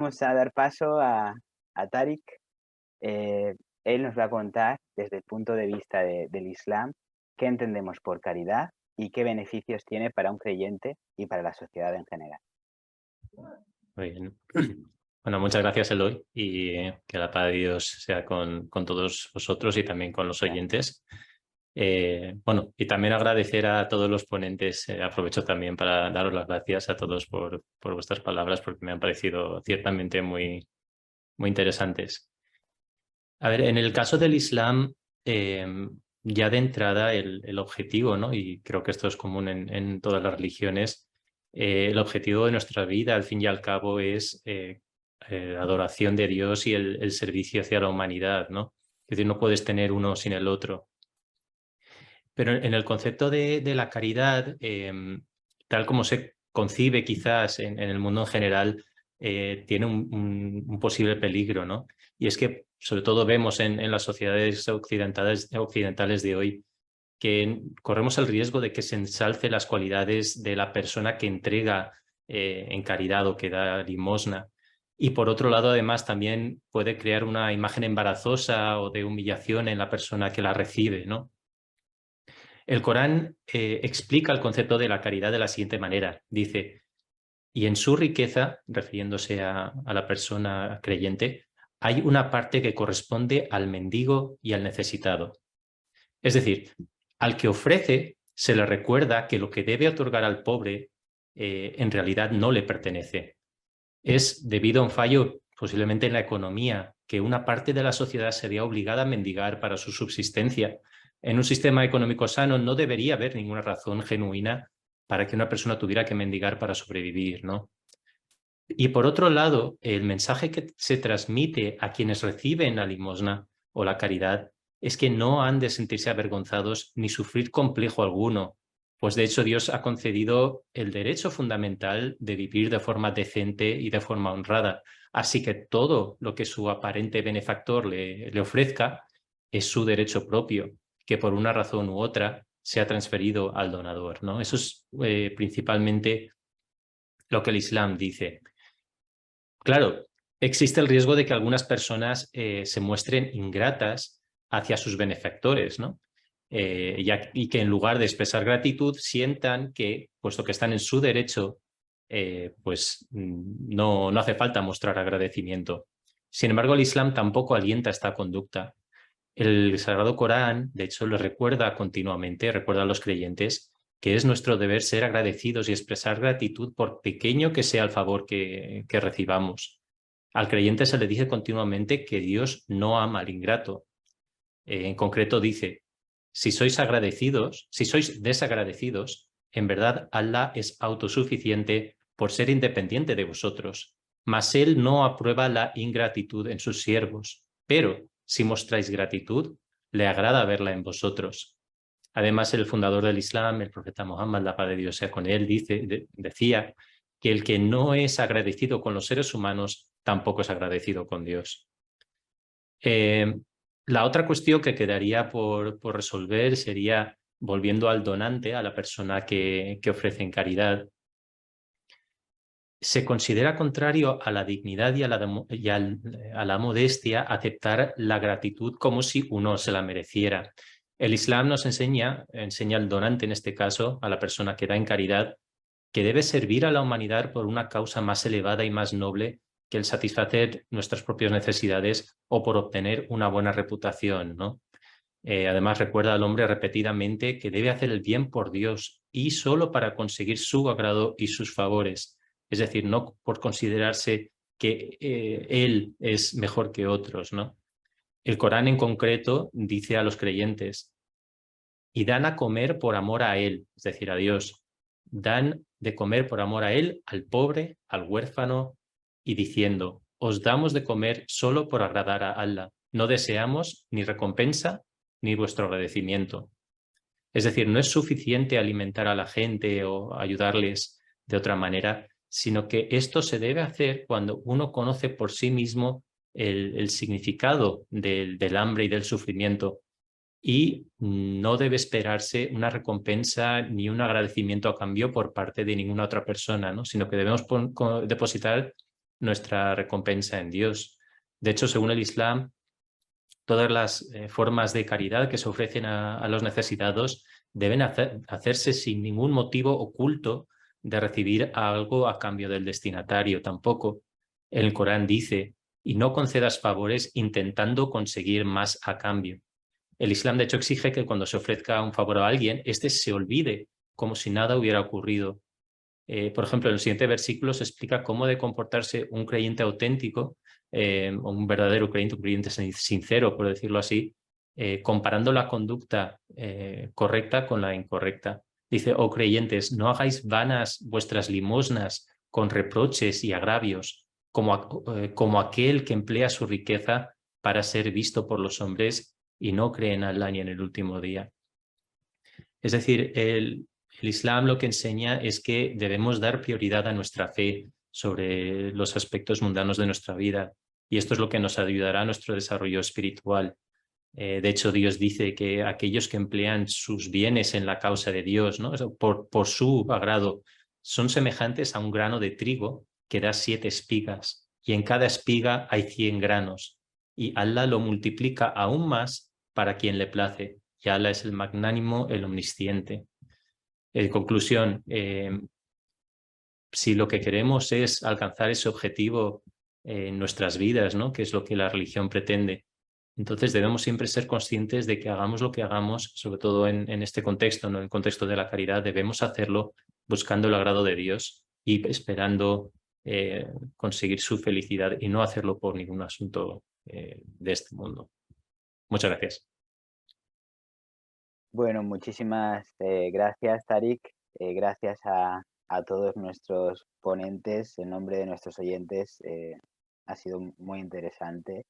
Vamos a dar paso a Tarik. Eh, Él nos va a contar desde el punto de vista del Islam qué entendemos por caridad y qué beneficios tiene para un creyente y para la sociedad en general. Muy bien. Bueno, muchas gracias, Eloy, y que la paz de Dios sea con todos vosotros y también con los Gracias. oyentes. Bueno, y también agradecer a todos los ponentes. Aprovecho también para daros las gracias a todos por vuestras palabras, porque me han parecido ciertamente muy interesantes. A ver, en el caso del Islam, ya de entrada el objetivo, ¿no? Y creo que esto es común en todas las religiones, el objetivo de nuestra vida, al fin y al cabo, es la adoración de Dios y el servicio hacia la humanidad, ¿no? Es decir, no puedes tener uno sin el otro. Pero en el concepto de la caridad, tal como se concibe quizás en el mundo en general, tiene un posible peligro, ¿no? Y es que sobre todo vemos en las sociedades occidentales de hoy que corremos el riesgo de que se ensalce las cualidades de la persona que entrega en caridad o que da limosna. Y por otro lado, además, también puede crear una imagen embarazosa o de humillación en la persona que la recibe, ¿no? El Corán explica el concepto de la caridad de la siguiente manera. Dice, y en su riqueza, refiriéndose a la persona creyente, hay una parte que corresponde al mendigo y al necesitado. Es decir, al que ofrece se le recuerda que lo que debe otorgar al pobre en realidad no le pertenece. Es debido a un fallo posiblemente en la economía, que una parte de la sociedad sería obligada a mendigar para su subsistencia. En un sistema económico sano no debería haber ninguna razón genuina para que una persona tuviera que mendigar para sobrevivir, ¿no? Y por otro lado, el mensaje que se transmite a quienes reciben la limosna o la caridad es que no han de sentirse avergonzados ni sufrir complejo alguno, pues de hecho Dios ha concedido el derecho fundamental de vivir de forma decente y de forma honrada. Así que todo lo que su aparente benefactor le ofrezca es su derecho propio, que por una razón u otra se ha transferido al donador, ¿no? Eso es principalmente lo que el Islam dice. Claro, existe el riesgo de que algunas personas se muestren ingratas hacia sus benefactores, ¿no? Y que en lugar de expresar gratitud sientan que, puesto que están en su derecho, no hace falta mostrar agradecimiento. Sin embargo, el Islam tampoco alienta esta conducta. El Sagrado Corán, de hecho, les recuerda continuamente, recuerda a los creyentes, que es nuestro deber ser agradecidos y expresar gratitud por pequeño que sea el favor que recibamos. Al creyente se le dice continuamente que Dios no ama al ingrato. En concreto dice, si sois desagradecidos, en verdad Allah es autosuficiente por ser independiente de vosotros, mas Él no aprueba la ingratitud en sus siervos, pero si mostráis gratitud, le agrada verla en vosotros. Además, el fundador del Islam, el profeta Muhammad, la paz de Dios sea con él, decía que el que no es agradecido con los seres humanos, tampoco es agradecido con Dios. Eh, la otra cuestión que quedaría por resolver sería, volviendo al donante, a la persona que ofrece en caridad, se considera contrario a la dignidad a la modestia aceptar la gratitud como si uno se la mereciera. El Islam nos enseña al donante en este caso, a la persona que da en caridad, que debe servir a la humanidad por una causa más elevada y más noble que el satisfacer nuestras propias necesidades o por obtener una buena reputación, ¿no? Además, recuerda al hombre repetidamente que debe hacer el bien por Dios y solo para conseguir su agrado y sus favores. Es decir, no por considerarse que él es mejor que otros, ¿no? El Corán en concreto dice a los creyentes, y dan a comer por amor a Él, es decir, a Dios. Dan de comer por amor a Él, al pobre, al huérfano, y diciendo, os damos de comer solo por agradar a Allah. No deseamos ni recompensa ni vuestro agradecimiento. Es decir, no es suficiente alimentar a la gente o ayudarles de otra manera, sino que esto se debe hacer cuando uno conoce por sí mismo el significado del hambre y del sufrimiento y no debe esperarse una recompensa ni un agradecimiento a cambio por parte de ninguna otra persona, ¿no? Sino que debemos depositar nuestra recompensa en Dios. De hecho, según el Islam, todas las formas de caridad que se ofrecen a los necesitados deben hacerse sin ningún motivo oculto de recibir algo a cambio del destinatario. Tampoco el Corán dice, y no concedas favores intentando conseguir más a cambio. El Islam, de hecho, exige que cuando se ofrezca un favor a alguien, éste se olvide como si nada hubiera ocurrido. Por ejemplo, en el siguiente versículo se explica cómo de comportarse un creyente auténtico, o un verdadero creyente, un creyente sincero, por decirlo así, comparando la conducta correcta con la incorrecta. Dice, oh creyentes, no hagáis vanas vuestras limosnas con reproches y agravios, como aquel que emplea su riqueza para ser visto por los hombres y no cree en Allah ni en el último día. Es decir, el Islam lo que enseña es que debemos dar prioridad a nuestra fe sobre los aspectos mundanos de nuestra vida, y esto es lo que nos ayudará a nuestro desarrollo espiritual. De hecho, Dios dice que aquellos que emplean sus bienes en la causa de Dios, ¿no? por su agrado, son semejantes a un grano de trigo que da 7 espigas, y en cada espiga hay 100 granos, y Allah lo multiplica aún más para quien le place, y Allah es el magnánimo, el omnisciente. En conclusión, si lo que queremos es alcanzar ese objetivo en nuestras vidas, ¿no? Que es lo que la religión pretende, entonces debemos siempre ser conscientes de que hagamos lo que hagamos, sobre todo en este contexto, ¿no? En el contexto de la caridad, debemos hacerlo buscando el agrado de Dios y esperando conseguir su felicidad, y no hacerlo por ningún asunto de este mundo. Muchas gracias. Bueno, muchísimas gracias, Tarik. Gracias a todos nuestros ponentes. En nombre de nuestros oyentes, ha sido muy interesante.